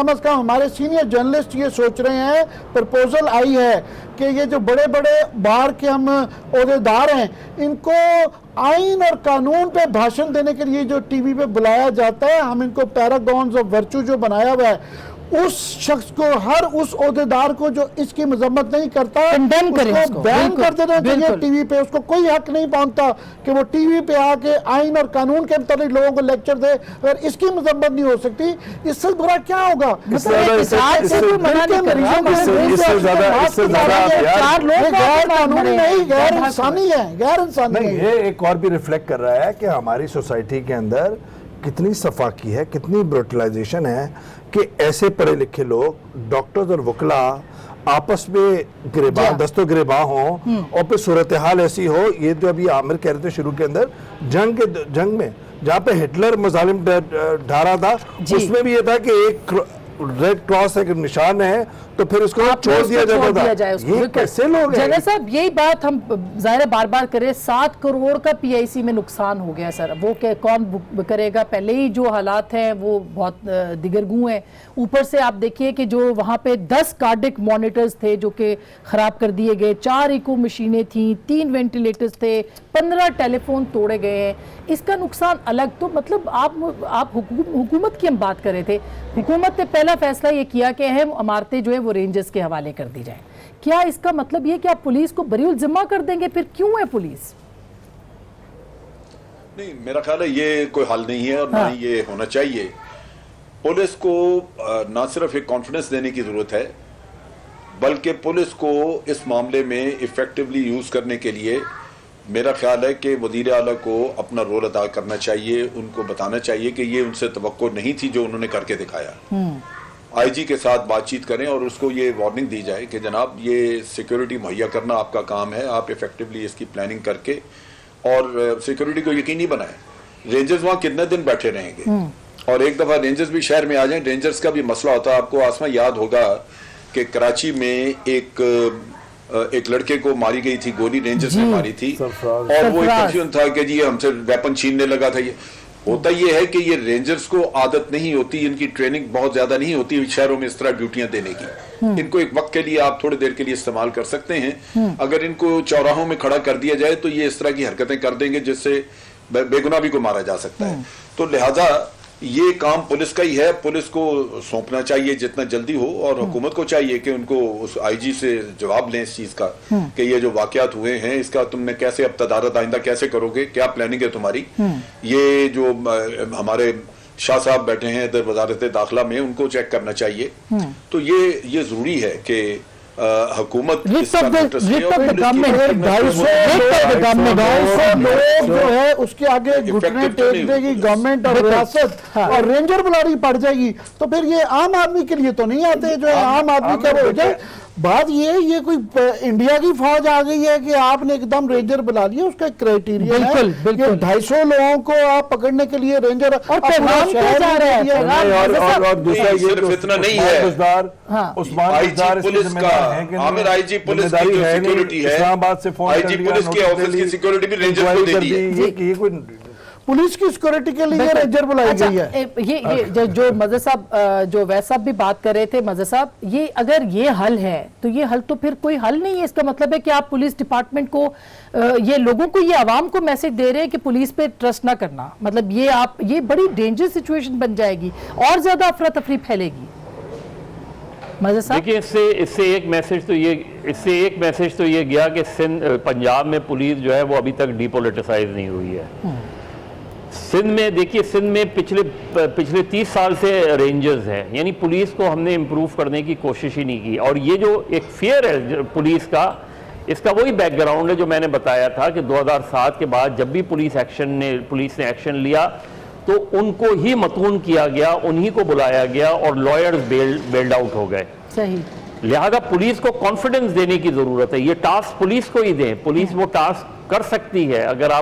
अज कम हमारे सीनियर जर्नलिस्ट ये सोच रहे हैं, प्रपोजल आई है कि ये जो बड़े बड़े बार के हम ओहदेदार हैं, इनको आइन और कानून पे भाषण देने के लिए जो टीवी पे बुलाया जाता है, हम इनको पैरागॉन्स ऑफ वर्चू जो बनाया हुआ है, उस शख्स को, हर उस ओहदेदार को जो इसकी मजम्मत नहीं करता, उसको बैन कर देना चाहिए टीवी पे। उसको कोई हक नहीं पहुंचता कि वो टीवी पे आके आइन और कानून के मुताबिक लोगों को लेक्चर दे। अगर इसकी मजम्मत नहीं हो सकती, इससे बुरा क्या होगा? गैर इंसानी है, गैर इंसानी है। ये एक और भी रिफ्लेक्ट कर रहा है कि हमारी सोसाइटी के अंदर कितनी सफाकी है, कितनी ब्रूटलाइजेशन है कि ऐसे पढ़े लिखे लोग, डॉक्टर्स और वकला आपस में गिरेबान, दस्तों गिरेबान हो और फिर सूरत हाल ऐसी हो। ये जो अभी आमिर कह रहे थे शुरू के अंदर, जंग में जहाँ पे हिटलर मजालिम ढा रहा था, उसमें भी ये था कि एक रेड क्रॉस एक निशान है तो फिर उसको छोड़ दिया जाता था। ये कैसे लोग हैं? जनरल साहब, यही बात हम ज़ाहिर बार बार करें, 7 करोड़ का पीआईसी में नुकसान हो गया सर। वो कौन करेगा? पहले ही जो हालात हैं वो बहुत दिगरगू हैं। ऊपर से आप देखिए कि जो वहाँ पे 10 कार्डिक मॉनिटर्स थे जो कि ख़राब कर दिए गए, 4 इको मशीनें थी, 3 वेंटिलेटर्स थे, 15 टेलीफोन तोड़े गए हैं। इसका नुकसान अलग। तो मतलब आप हुकूमत की हम बात कर रहे थे, हुकूमत ने पहला फैसला ये किया कि अहम इमारतें जो है वो रेंजर्स के हवाले कर दी जाए। क्या इसका मतलब ये कि आप पुलिस को बरीउल जिम्मा कर देंगे? फिर क्यों है पुलिस? नहीं, मेरा ख्याल है ये कोई हल नहीं है और ना ही ये होना चाहिए। पुलिस को ना सिर्फ एक कॉन्फिडेंस देने की जरूरत है, बल्कि पुलिस को इस मामले में इफेक्टिवली यूज करने के लिए मेरा ख्याल है कि वजीर आला को अपना रोल अदा करना चाहिए, उनको बताना चाहिए कि ये उनसे तवक्को नहीं थी जो उन्होंने करके दिखाया। आईजी के साथ बातचीत करें और उसको ये वार्निंग दी जाए कि जनाब ये सिक्योरिटी मुहैया करना आपका काम है, आप इफेक्टिवली इसकी प्लानिंग करके और सिक्योरिटी को यकीनी बनाएं। रेंजर्स वहाँ कितने दिन बैठे रहेंगे, और एक दफा रेंजर्स भी शहर में आ जाएं। रेंजर्स का भी मसला होता है, आपको आसमा याद होगा कि कराची में एक लड़के को मारी गई थी गोली, रेंजर्स ने मारी थी, और वो एक कंफ्यूजन था कि जी हमसे वेपन छीनने लगा था। ये होता ये है कि ये रेंजर्स को आदत नहीं होती, इनकी ट्रेनिंग बहुत ज्यादा नहीं होती शहरों में इस तरह ड्यूटियां देने की। इनको एक वक्त के लिए आप थोड़ी देर के लिए इस्तेमाल कर सकते हैं। अगर इनको चौराहों में खड़ा कर दिया जाए तो ये इस तरह की हरकतें कर देंगे जिससे बेगुनाह भी को मारा जा सकता है। तो लिहाजा ये काम पुलिस का ही है, पुलिस को सौंपना चाहिए जितना जल्दी हो, और हुकूमत को चाहिए कि उनको उस आईजी से जवाब लें इस चीज का कि ये जो वाकयात हुए हैं इसका तुमने कैसे अब तदारत आइंदा कैसे करोगे, क्या प्लानिंग है तुम्हारी। ये जो हमारे शाह साहब बैठे हैं इधर वजारत दाखिला में, उनको चेक करना चाहिए। तो ये जरूरी है कि हुकूमत लोग जो है उसके आगे घुटने टेक देगी गवर्नमेंट और रियासत, और रेंजर बुलानी पड़ जाएगी। तो फिर ये आम आदमी के लिए तो नहीं आते, जो है आम आदमी का वो हो जाए। बात ये कोई इंडिया की फौज आ गई है कि आपने एकदम रेंजर बुला लिया, उसका क्राइटेरिया है। बिल्कुल 250 लोगों को आप पकड़ने के लिए रेंजर और पैगाम पे जा रहे हैं। और दूसरा ये सिर्फ इतना नहीं है, उस्मान पुलिस का आमिर आईजी पुलिस की जो सिक्योरिटी है, इस्लामाबाद से फोन आईजी पुलिस के ऑफिस की सिक्योरिटी भी रेंजर को दे दी है। ये कोई पुलिस की सिक्योरिटी के लिए रेंजर बुलाई गई है। ये जो मज़हर साहब जो वैस साहब भी बात कर रहे थे, मज़हर साहब, ये अगर ये हल है तो ये हल तो फिर कोई हल नहीं है। इसका मतलब है कि आप पुलिस डिपार्टमेंट को ये लोगों को, ये आवाम को मैसेज दे रहे हैं कि पुलिस पे ट्रस्ट ना करना। मतलब ये बड़ी डेंजरस सिचुएशन बन जाएगी और ज्यादा अफरा तफरी फैलेगी। मज़हर साहब देखिए, इससे एक मैसेज तो ये गया कि पंजाब में पुलिस जो है वो अभी तक डिपोलिटिसाइज नहीं हुई है। सिंध में देखिए, सिंध में पिछले 30 साल से रेंजर्स हैं, यानी पुलिस को हमने इम्प्रूव करने की कोशिश ही नहीं की। और ये जो एक फियर है पुलिस का, इसका वही बैकग्राउंड है जो मैंने बताया था कि 2007 के बाद जब भी पुलिस ने एक्शन लिया तो उनको ही मतून किया गया, उन्हीं को बुलाया गया और लॉयर्स बेल्ड आउट हो गए। सही। लिहाजा पुलिस को कॉन्फिडेंस देने की जरूरत है। ये टास्क पुलिस को ही दें, पुलिस वो टास्क कर सकती है। अगर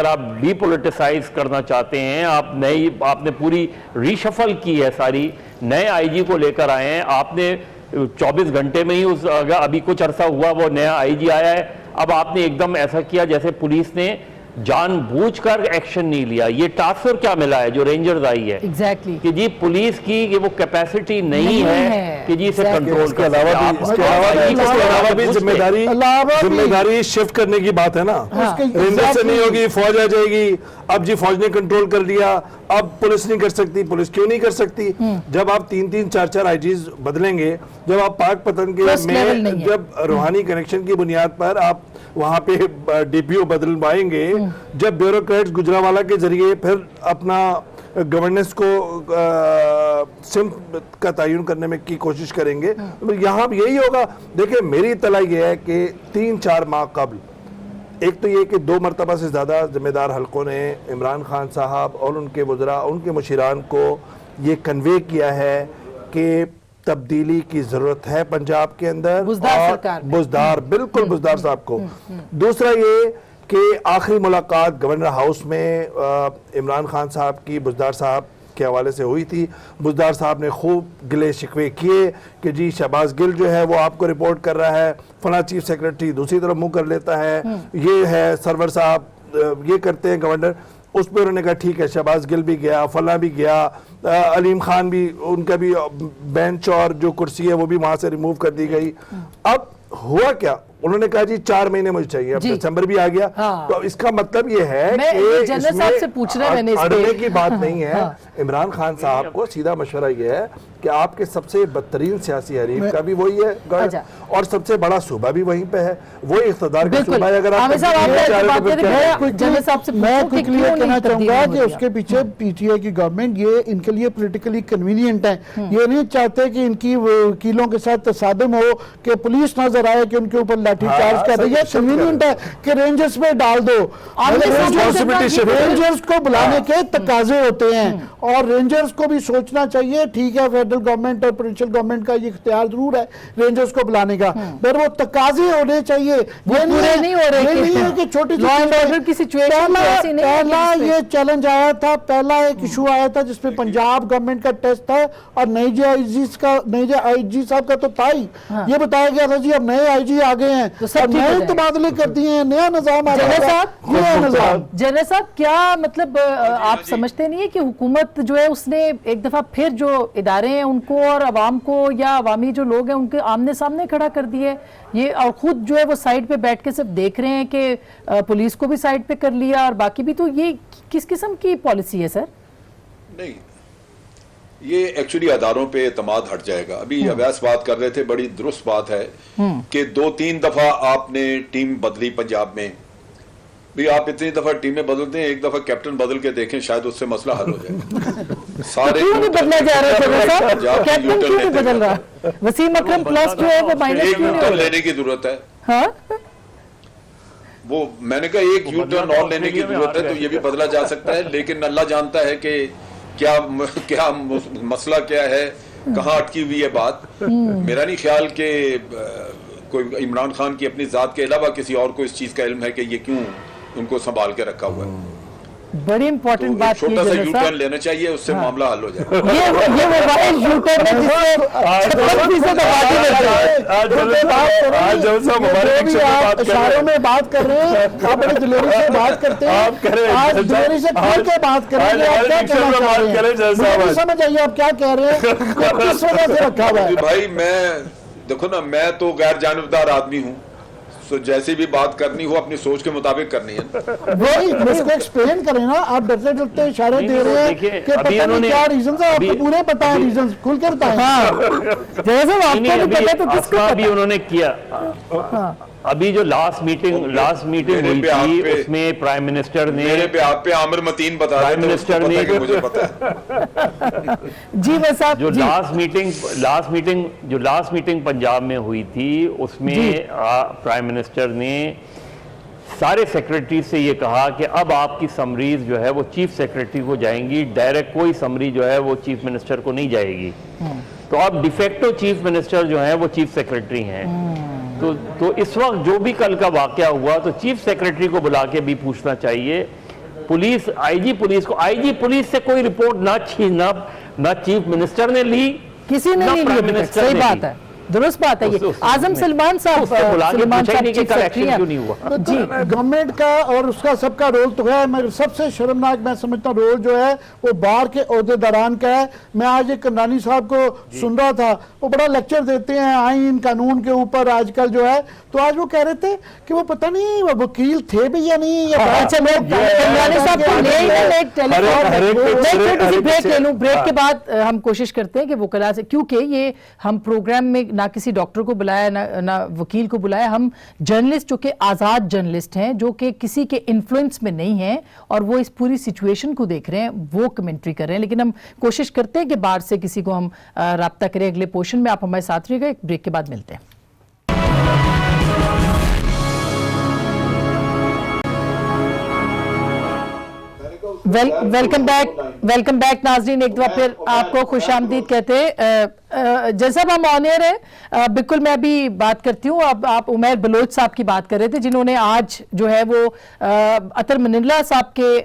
आप डीपोलिटिसाइज करना चाहते हैं, आपने पूरी रीशफल की है, सारी नए आईजी को लेकर आए हैं, आपने 24 घंटे में ही अभी कुछ अरसा हुआ वो नया आईजी आया है, अब आपने एकदम ऐसा किया जैसे पुलिस ने जानबूझकर एक्शन नहीं लिया। ये टास्क क्या मिला है जो रेंजर्स आई है, एग्जैक्टली कि जी पुलिस की कि वो कैपेसिटी नहीं है कि जी इसे कंट्रोल के अलावा भी जिम्मेदारी शिफ्ट करने की बात है ना। रेंजर से नहीं होगी, फौज आ जाएगी। अब जी फौज ने कंट्रोल कर लिया, अब पुलिस नहीं कर सकती। पुलिस क्यों नहीं कर सकती? जब आप 3-3, 4-4 आईजीज बदलेंगे, जब आप पाक पतन के में जब रूहानी कनेक्शन की बुनियाद पर आप वहां पे डीपीओ बदलवाएंगे, जब ब्यूरोक्रेट्स गुजरावाला के जरिए फिर अपना गवर्नेंस को सिम्प का तयन करने में की कोशिश करेंगे, यहाँ यही होगा। देखिए, मेरी इत्तला ये है कि 3-4 माह कबल, एक तो ये कि 2 मरतबा से ज़्यादा जिम्मेदार हलकों ने इमरान खान साहब और उनके वज़रा, उनके मुशीरान को ये कन्वे किया है कि तब्दीली की ज़रूरत है पंजाब के अंदर, बिल्कुल बुज़दार साहब को। दूसरा ये कि आखिरी मुलाकात गवर्नर हाउस में इमरान खान साहब की बुज़दार साहब के हवाले से हुई थी। बुज़दार साहब ने खूब गिले शिकवे किए कि जी शहबाज गिल जो है वो आपको रिपोर्ट कर रहा है, फला चीफ सेक्रेटरी दूसरी तरफ मुंह कर लेता है, ये है सरवर साहब ये करते हैं गवर्नर। उस पर उन्होंने कहा ठीक है, शहबाज गिल भी गया, फला भी गया, अलीम खान भी, उनका भी बेंच और जो कुर्सी है वो भी वहाँ से रिमूव कर दी गई। अब हुआ क्या, उन्होंने कहा जी 4 महीने मुझे चाहिए, अब जी। दिसंबर भी आ गया। हाँ। तो अब इसका मतलब ये है मैं कि जनरल साहब से पूछना है मैंने इस पे। अड़ने की बात नहीं है। हाँ। इमरान खान साहब को सीधा मशवरा ये है कि आपके सबसे बदतरीन सियासी हरीफ का भी वही है गढ़, अच्छा। और सबसे बड़ा सूबा भी वहीं पे है, वो इख्तिदार का बिल्कुल। सूबा है। अगर आमिर साहब, आप ये एक चाह रहे बात तो फिर करें, क्या मैं है? जनरल साहब से मैं पूछूं कि क्विकली क्यों ये कहना नहीं तब्दील चाहूंगा हो कि गया? उसके पीछे पीटीआई की गवर्नमेंट ये इनके लिए पॉलिटिकली कन्वीनियंट है। ये नहीं चाहते कि इनकी वकीलों के साथ तसादम हो, कि पुलिस नजर आए कि उनके ऊपर लाठीचार्ज कर रही है। कन्वीनियंट है कि रेंजर्स पे डाल दो। रेंजर्स को बुलाने के तकाजे होते हैं, और रेंजर्स को भी सोचना चाहिए, ठीक है फेडरल गवर्नमेंट और प्रोविंशियल गवर्नमेंट का ये इख्तियार जरूर है रेंजर्स को बुलाने का, पर वो तकाजे होने चाहिए। वो पूरे नहीं हो रहे ये नहीं है कि छोटी लॉ एंड ऑर्डर की सिचुएशन ऐसी नहीं है कि पहला जिस पे- ये चैलेंज आया था, पहला एक इशू आया था जिसपे पंजाब गवर्नमेंट का टेस्ट था, और नई जे आईजी साहब का तो था ही। ये बताया गया था जी अब नए आईजी आ गए हैं, तो सब और ठीक हो नए जाएगा। तबादले कर दिए हैं, नया निजाम आ जनरल गया। साहब, नया निजाम जनरल साहब, क्या मतलब आप समझते नहीं है कि हुकूमत जो है उसने एक दफा फिर जो इदारे हैं उनको और अवाम को या अवामी जो लोग हैं उनके आमने सामने खड़ा कर दिए ये, और खुद जो है वो साइड पे बैठ के सिर्फ देख रहे हैं कि पुलिस को भी साइड पे कर लिया और बाकी भी, तो ये किस किस्म की पॉलिसी है सर? नहीं, ये एक्चुअली अदारों पे एतमाद हट जाएगा। अभी अवैस बात कर रहे थे, बड़ी दुरुस्त बात है कि 2-3 दफा आपने टीम बदली पंजाब में भी। आप इतनी दफा टीमें बदलते हैं, एक दफा कैप्टन बदल के देखें, शायद उससे मसला हल हो जाए। सारे क्यों नहीं बदला जा रहा है जनरल साहब? पंजाब के कैप्टन यूटर्न क्यों नहीं लेते बदल रहा? वसीम अकरम प्लस जो है वो माइनस एक क्यों नहीं हो यूटर्न रहा? लेने की जरूरत है। हाँ, वो मैंने कहा एक यूटर्न और लेने की जरूरत है, तो ये भी बदला जा सकता है, लेकिन अल्लाह जानता है कि क्या मसला क्या है, कहाँ अटकी हुई है बात। मेरा नहीं ख्याल कि कोई इमरान खान की अपनी जात के अलावा किसी और को इस चीज का इल्म है कि ये क्यों उनको संभाल के रखा हुआ है। बड़ी इंपॉर्टेंट तो बात की छोटा सा जनरल यूटर्न साहब। लेना चाहिए, उससे मामला हल हो जाएगा। ये वो वाइज यूटर्न है जिससे 56% आबादी में इशारों में बात कर रहे हैं, आप बड़े दिलेरी से बात करते हैं, आज दिलेरी से खुल के बात करेंगे, आप क्या कहना चाह रहे हैं? मुझे समझ आइए आप क्या कह रहे हैं, किस वजह से रखा हुआ है? भाई मैं देखो ना, मैं तो गैर जानबदार आदमी हूँ, तो जैसी भी बात करनी हो अपनी सोच के मुताबिक करनी है। वही मुझको एक्सप्लेन करें ना, आप डरते डरते इशारे दे रहे हैं कि पता नहीं क्या रीजन है, आपको पूरे पता है रीजन, खुल के बताएं। जैसे आपको नहीं पता तो किसको भी पता? उन्होंने किया। अभी जो लास्ट मीटिंग मेरे हुई पे आप थी पे- उसमें प्राइम मिनिस्टर ने मेरे पे आप पे आमिर मतीन बता रहे प्राइम थे, उसको मिनिस्टर पता है ने- कि मुझे पता है। जी बस आप जो जी। लास्ट मीटिंग पंजाब में हुई थी उसमें प्राइम मिनिस्टर ने सारे सेक्रेटरी से ये कहा कि अब आपकी समरीज जो है वो चीफ सेक्रेटरी को जाएंगी, डायरेक्ट कोई समरी जो है वो चीफ मिनिस्टर को नहीं जाएगी। तो अब डिफेक्टो चीफ मिनिस्टर जो है वो चीफ सेक्रेटरी हैं। तो इस वक्त जो भी कल का वाकया हुआ तो चीफ सेक्रेटरी को बुला के भी पूछना चाहिए। पुलिस आईजी पुलिस से कोई रिपोर्ट ना चीफ मिनिस्टर ने ली, किसी ने ना नहीं प्राइम लिया, मिनिस्टर सही ने बात ली। है, दुरुस्त बात है ये। उससे- आजम सलमान साहब उससे बुला के सलमान पूछा ही साहब नहीं कि चीफ कल सेक्रेटरी एक्शन हैं। क्यों नहीं हुआ। जी गवर्नमेंट का और उसका सबका रोल तो है, मगर सबसे शर्मनाक मैं समझता हूँ रोल जो है वो बाहर के ओहदेदारान का है। मैं आज एक कंडानी साहब को सुन रहा था, वो बड़ा लेक्चर देते हैं आईन कानून के ऊपर आजकल जो है, तो आज वो कह रहे थे कि वो पता नहीं वो वकील थे भी या नहीं, या अच्छा मैं कंगानी साहब को ले ही ना एक टेलीफोन छोटी सी ब्रेक ले लूं, ब्रेक के बाद हम कोशिश करते हैं कि वो कला से, क्योंकि ये हम प्रोग्राम में ना किसी डॉक्टर को बुलाया ना वकील को बुलाया, हम जर्नलिस्ट जो कि आज़ाद जर्नलिस्ट हैं, जो कि किसी के इन्फ्लुएंस में नहीं हैं और वो इस पूरी सिचुएशन को देख रहे हैं, वो कमेंट्री कर रहे हैं। लेकिन हम कोशिश करते हैं कि बाहर से किसी को हम राब्ता करें। अगले पोर्शन में आप हमारे साथ रहिएगा, एक ब्रेक के बाद मिलते हैं। वेलकम बैक नाज़रीन, एक दफा फिर आपको खुशामदीद कहते हैं। जैसा हम ऑन एयर है, बिल्कुल मैं अभी बात करती हूँ। अब आप उमैर बलोच साहब की बात कर रहे थे, जिन्होंने आज जो है वो अतर मनिल्ला साहब के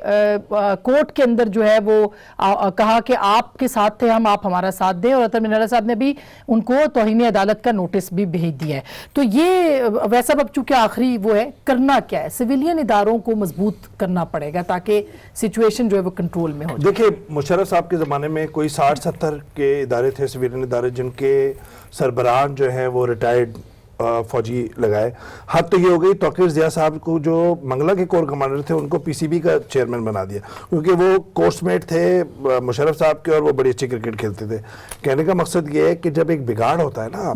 कोर्ट के अंदर जो है वो कहा कि आपके साथ थे हम, आप हमारा साथ दें, और अतर मनिल्ला साहब ने भी उनको तौहीन अदालत का नोटिस भी भेज दिया है। तो ये वैसा अब चूंकि आखिरी वो है, करना क्या है, सिविलियन इदारों को मजबूत करना पड़ेगा ताकि सिचुएशन जो है वो कंट्रोल में हो। देखिए, मुशर्रफ साहब के ज़माने में कोई 60-70 के इदारे थे, सिविलियन इदारे, जिनके सरबराहान जो हैं वो रिटायर्ड फौजी लगाए। हद तो ये हो गई तौकीर ज़िया साहब को, जो मंगला के कोर कमांडर थे, उनको पीसीबी का चेयरमैन बना दिया, क्योंकि वो कोर्समेट थे मुशर्रफ साहब के और वो बड़ी अच्छी क्रिकेट खेलते थे। कहने का मकसद ये है कि जब एक बिगाड़ होता है ना,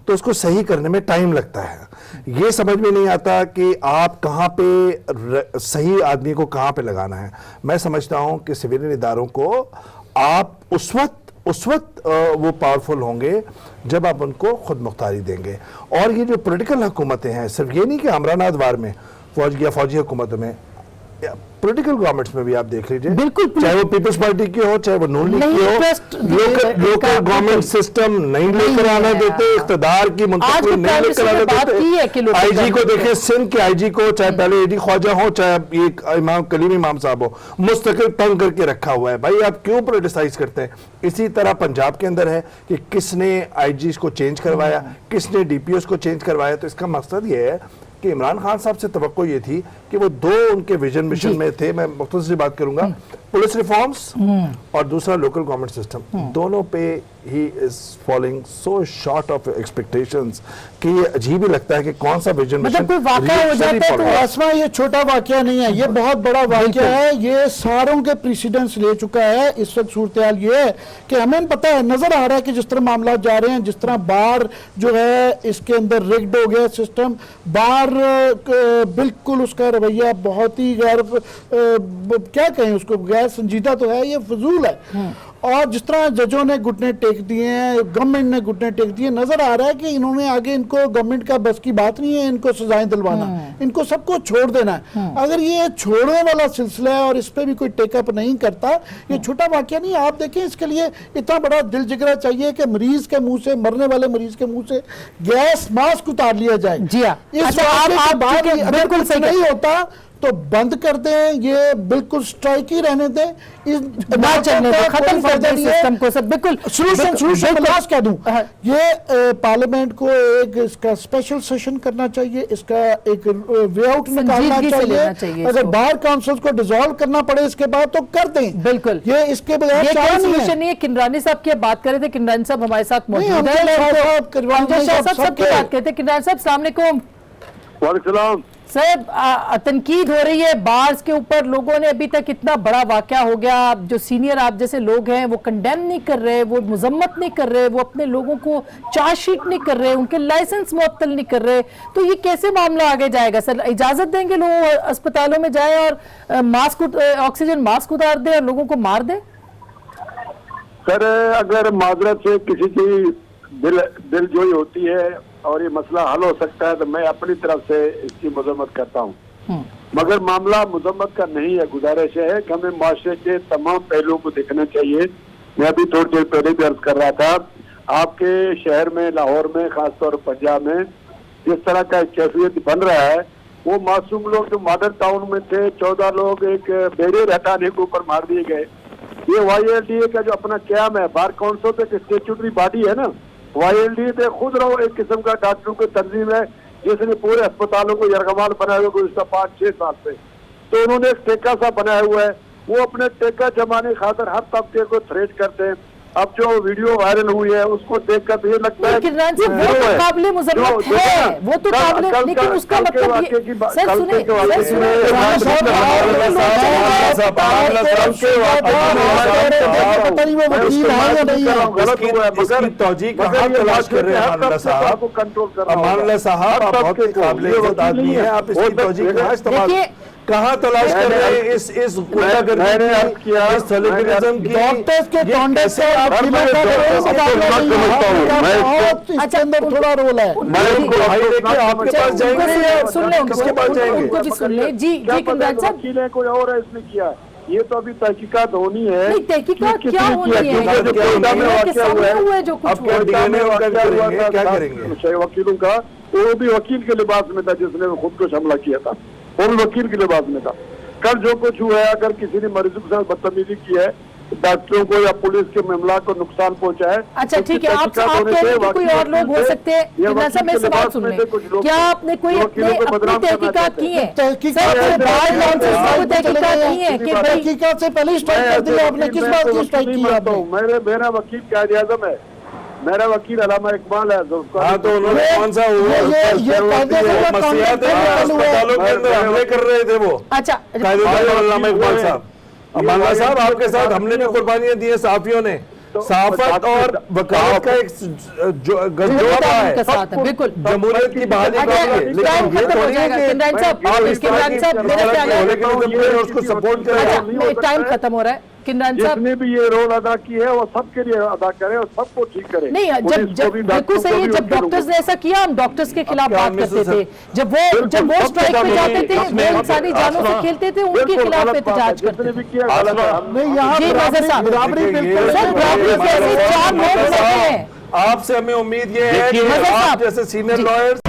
तो उसको सही करने में टाइम लगता है। ये समझ में नहीं आता कि आप कहाँ पे सही आदमी को कहाँ पे लगाना है। मैं समझता हूँ कि सिविलियन इदारों को आप उस वक्त वो पावरफुल होंगे जब आप उनको खुद मुख्तारी देंगे। और ये जो पॉलिटिकल हुकूमतें हैं, सिर्फ ये नहीं कि अमरानाथ वार में फौज या फौजी हुकूमतों में, पॉलिटिकल गवर्नमेंट्स में भी आप देख लीजिए, बिल्कुल, चाहे वो पीपल्स पार्टी की हो, चाहे वो नून लीग की हो, लोकल गवर्नमेंट सिस्टम नहीं लेकर आना देते, इख्तिदार की मुंतकिली नहीं लेकर आना देते। आईजी को देखें, सिंध के आईजी को, चाहे पहले एडी ख्वाजा हो, चाहे ये इमाम कलीम इमाम साहब हो, मुस्तकिल तंग करके रखा हुआ है। भाई आप क्यों पॉलिटिसाइज करते हैं? इसी तरह पंजाब के अंदर है कि किसने आईजी को चेंज करवाया, किसने डीपीओ को चेंज करवाया। तो इसका मकसद ये है कि इमरान खान साहब से तवक्को ये थी कि वो दो उनके विजन मिशन में थे। मैं मुख्तसर बात करूंगा, पुलिस रिफॉर्म्स और दूसरा लोकल गवर्नमेंट सिस्टम, दोनों पे he is falling so short of expectations कि ये अजीब ही लगता है कि कौन सा विजन मिशन। कोई वाकया हो जाता है तो आसमा, ये छोटा वाकया नहीं है, ये बहुत बड़ा वाकया है। ये सारों के प्रेसिडेंट्स ले चुका है। इस वक्त सूरत हाल ये है कि हमें पता है, नजर आ रहा है कि जिस तरह मामला जा रहे हैं, जिस तरह बार जो है इसके अंदर रिग्ड हो गया सिस्टम, बार बिल्कुल उसका रवैया बहुत ही गैर क्या कहें उसको, गैर संजीदा तो है, ये फजूल है। और जिस तरह जजों ने घुटने टेक दिए हैं, गवर्नमेंट ने घुटने टेक दिए, नजर आ रहा है कि इन्होंने आगे, इनको गवर्नमेंट का बस की बात नहीं है इनको सजाएं दिलवाना, इनको सबको छोड़ देना है। अगर ये छोड़ने वाला सिलसिला है और इस पे भी कोई टेकअप नहीं करता, ये छोटा वाकया नहीं। आप देखें, इसके लिए इतना बड़ा दिल जिगरा चाहिए कि मरीज के मुंह से, मरने वाले मरीज के मुंह से गैस मास्क उतार लिया जाए। जी हाँ, इस बिल्कुल सही नहीं होता तो बंद कर दें, ये बिल्कुल स्ट्राइक ही रहने दें, ना चलने दो, खत्म कर दें सिस्टम को सब। बिल्कुल सोल्यूशन लास्ट कह दूं, ये पार्लियामेंट को एक इसका स्पेशल सेशन करना चाहिए, इसका एक वे आउट निकालना चाहिए। अगर बार काउंसिल को डिसॉल्व करना पड़े इसके बाद तो कर दें। बिल्कुल, ये इसके बगैर सोल्यूशन नहीं है। किनरानी साहब की बात कर रहे थे, किनरानी साहब हमारे साथ मौजूद है, सबकी बात करते। किनरानी साहब अस्सलाम वालेकुम। वालेकुम सर, तनकीद हो रही है बार्स के ऊपर, लोगों ने अभी तक इतना बड़ा वाकया हो गया, जो सीनियर आप जैसे लोग हैं वो कंडेम नहीं कर रहे, वो मजम्मत नहीं कर रहे, वो अपने लोगों को चार्जशीट नहीं कर रहे, उनके लाइसेंस मुअत्तल नहीं कर रहे, तो ये कैसे मामला आगे जाएगा? सर, इजाजत देंगे लोग अस्पतालों में जाए और मास्क, ऑक्सीजन मास्क उतार दे और लोगों को मार दे? सर, अगर माजरत से किसी की दिलजोई होती है और ये मसला हल हो सकता है तो मैं अपनी तरफ से इसकी मजम्मत करता हूँ, मगर मामला मजम्मत का नहीं है। गुजारिश है कि हमें माशरे के तमाम पहलुओं को देखना चाहिए। मैं अभी थोड़ी देर पहले भी अर्ज कर रहा था, आपके शहर में, लाहौर में, खासतौर पर पंजाब में जिस तरह का कैफियत बन रहा है, वो मासूम लोग जो मॉडल टाउन में थे, 14 लोग एक बैरियर हटाने के ऊपर मार दिए गए। ये YLDA का जो अपना क्याम है, बार काउंसिल तो एक स्टेचुटरी बॉडी है ना, YLDA पे खुद रहो एक किस्म का डॉक्टरों की तंजीम है जिसने पूरे अस्पतालों को यरगमाल बनाए हुए गुज़श्ता 5-6 साल से। तो उन्होंने एक टेका सा बनाया हुआ है, वो अपने टेका जमाने खातर हर तबके को थ्रेट करते हैं। अब जो वीडियो वायरल हुई है उसको देखकर तो ये लगता है वो तो काबिले मुज़म्मत है, वो तो काबिले, लेकिन उसका मतलब ये सर सुने, कहाँ तलाश कर रहे हैं इस गुंडागर्दी की, इस सेलिब्रिज्म की? डॉक्टर्स के कॉन्टेक्ट से आप इसके अंदर थोड़ा रोल है। आपके पास जाएंगे, सुन ले किसके पास जाएंगे? उनको भी सुन ले। जी जी किनरानी साहब, वकील है, कोई और है इसने किया, ये तो अभी तहकीकात होनी है। नहीं, तहकीकात क्या होनी है? क्या करेंगे वकीलों का? वो भी वकील के लिबास में था जिसने खुद को हमला किया था, वो भी वकील के लिबास में था। कल जो कुछ हुआ है, अगर किसी ने मरीजों के साथ बदतमीजी की है, डॉक्टरों को या पुलिस के मामला को नुकसान पहुंचा है, अच्छा ठीक है, आप कह रहे हैं कि कोई और लोग हो सकते हैं। किनरानी साहब मेरी बात सुन लें, क्या आपने कोई अपनी तहकीकात की है? तहकीकात से पहले स्ट्राइक कर दिया आपने, किस बात की स्ट्राइक की आपने? मेरा वकील कायदे आज़म है, मेरा वकील अलामा इकबाल है, तो उसका हाँ, तो उन्होंने कौन सा ये पौधे का मसीहत कॉन्ट्रैक्ट हुआ है। अस्पतालों के अंदर हमले कर रहे थे वो अच्छा कायदे अल्लामा इकबाल साहब। अमाना साहब, आपके साथ हमले में कुर्बानियां दी है सहाफियों ने, सहाफत और वकालत का एक गठजोड़ रहा आपके है साथ है, बिल्कुल। जमहूरियत की बहाली अच्छा, के लिए। टाइम लेकिन ये खत्म हो थोड़ी है जाएगा। कि किमरान साहब, आप इस तरह किमरान की साहब, मेरा ख्याल है- होने के लिए जब और उसको सपोर्ट करें। अच्छा, नहीं हो सकता टाइम है। खत्म हो रहा है। किमरान साहब, जिसने भी ये रोल अदा की है वो सबके लिए अदा करे और सबको ठीक करे। नहीं, पुलिस जब को जब भी, बिल्कुल डॉक्टरों सही को है, भी, जब वकीलों डॉक्टर्स को ने ऐसा किया, हम डॉक्टर्स के खिलाफ क्या बात करते थे। जब वो बिल्कुल, स्ट्राइक पे जाते थे, बिल्कुल, वो इंसानी जानों से खेलते थे, उनके बिल्कुल खिलाफ गलत बात है, एहतजाज करते जिसने थे। भी किया गलत है। हम- नहीं, यहाँ जी, नजर साहब। बराबरी बिल्कुल सर, बराबरी कैसे? चार लोग लगे हैं। आपसे हमें उम्मीद ये है कि देखिए, नजर आप साहब, जैसे सीनियर जी। लॉयर्स